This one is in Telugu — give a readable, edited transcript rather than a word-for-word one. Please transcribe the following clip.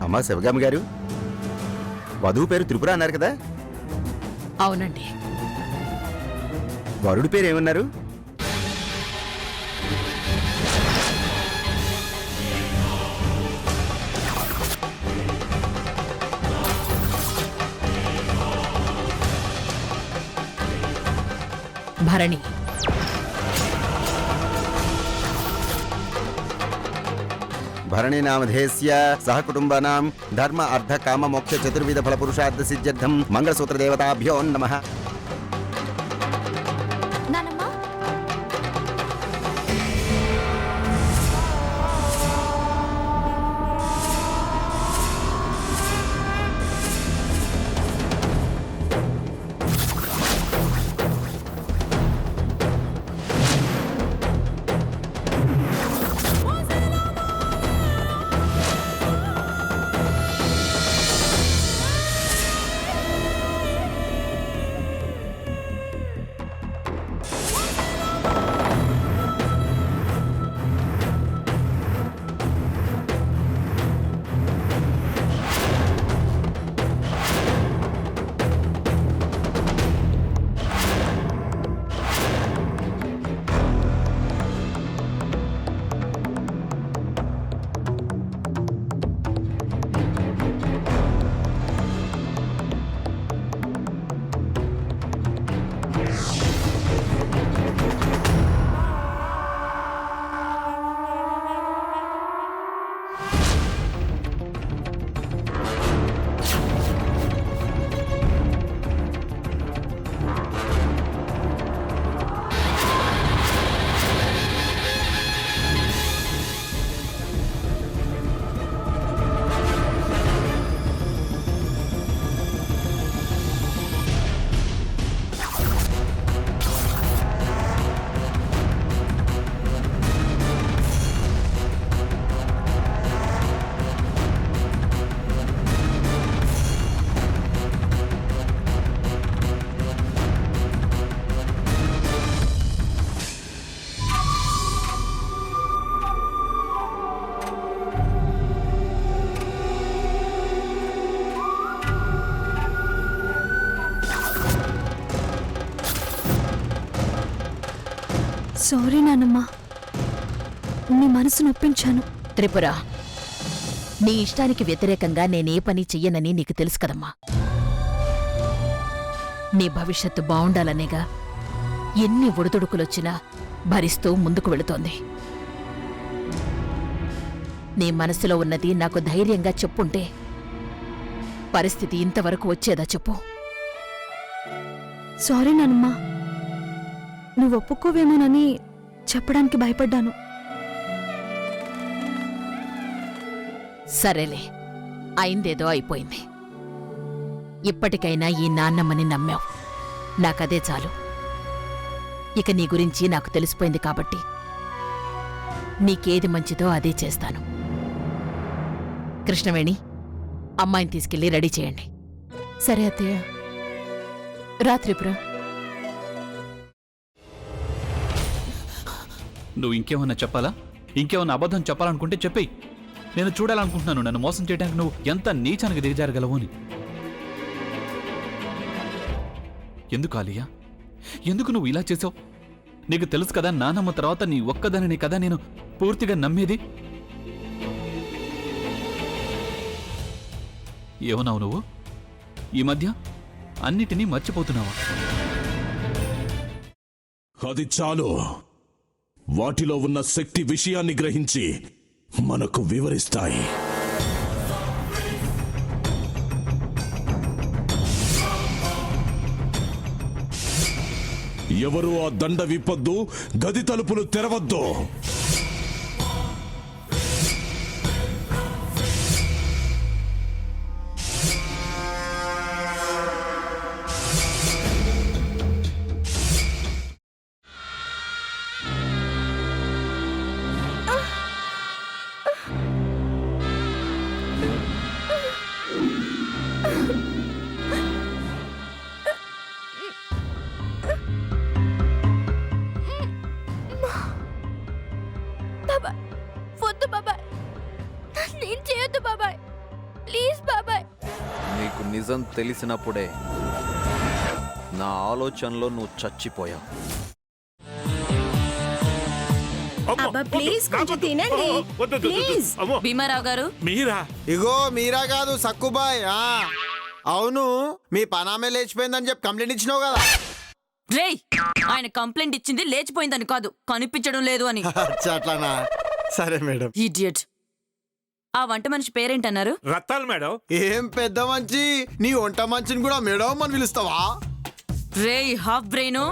అమ్మా శివగామి గారు, వధువు పేరు త్రిపుర అన్నారు కదా? అవునండి. వరుడి పేరు ఏమన్నారు? భరణి. భరణి నామధేస్య సహ కుటుంబానాం ధర్మ అర్థ కామ మోక్ష చతుర్విధ ఫల పురుషార్థ సిద్ధ్యర్థం మంగళసూత్ర దేవతాభ్యో నమః. నానమ్మ, సారీ నానమ్మ, నీ మనసు నొప్పించాను. త్రిపుర, నీ ఇష్టానికి వ్యతిరేకంగా నేనే పని చెయ్యనని నీకు తెలుసు కదమ్మా. నీ భవిష్యత్తు బావుండాలనేగా ఎన్ని ఒడిదుడుకులొచ్చినా భరిస్తూ ముందుకు వెళుతోంది. నీ మనసులో ఉన్నది నాకు ధైర్యంగా చెప్పుంటే పరిస్థితి ఇంతవరకు వచ్చేదా చెప్పు? సారీ నానమ్మ, నువ్వు ఒప్పుకోవేమోనని చెప్పడానికి భయపడ్డాను. సరేలే, అయిందేదో అయిపోయింది. ఇప్పటికైనా ఈ నాన్నమ్మని నమ్మావు, నాకదే చాలు. ఇక నీ గురించి నాకు తెలిసిపోయింది కాబట్టి నీకేది మంచిదో అదే చేస్తాను. కృష్ణవేణి, అమ్మాయిని తీసుకెళ్లి రెడీ చేయండి. సరే అత్తయ్య. రాత్రిపురం. నువ్వు ఇంకేమన్నా చెప్పాలా? ఇంకేమన్నా అబద్ధం చెప్పాలనుకుంటే చెప్పేయి. నేను చూడాలనుకుంటున్నాను నన్ను మోసం చేయడానికి నువ్వు ఎంత నీచానికి దిగజారగలవు అని. ఎందుకు ఆలియా, ఎందుకు నువ్వు ఇలా చేసావు? నీకు తెలుసు కదా నానమ్మ తర్వాత నీ ఒక్కదానిని కదా నేను పూర్తిగా నమ్మేది. ఏమన్నావు నువ్వు? ఈ మధ్య అన్నిటినీ మర్చిపోతున్నావా? అది చాలు. వాటిలో ఉన్న శక్తి విషయాన్ని గ్రహించి మనకు వివరిస్తాయి. ఎవరు ఆ దండ విప్పొద్దు, గది తలుపులు తెరవద్దు. నిజం తెలిసినప్పుడే నా ఆలోచనలో నువ్వు చచ్చిపోయావు. అబ్బా ప్లీజ్ కొంచెం తినండి ప్లీజ్. భీమారావు గారు మీరా? ఇగో మీరా కాదు సక్కుబాయ్. అవును, మీ పనామే లేచిపోయిందని చెప్పి కంప్లైంట్ ఇచ్చినావు కదా. రేయ్, ఆయన కంప్లైంట్ ఇచ్చింది లేచిపోయిందని కాదు, కనిపించడం లేదు అని. అట్లానా? సరే మేడం. ఇడియట్. ఆ వంట మనిషి పేరేంటన్నారు? రత్తాలు మేడం. ఏం పెద్ద మంచి, నీ వంట మంచిని కూడా మేడం అని పిలుస్తావా? రేయ్ హాఫ్ బ్రెయిన్,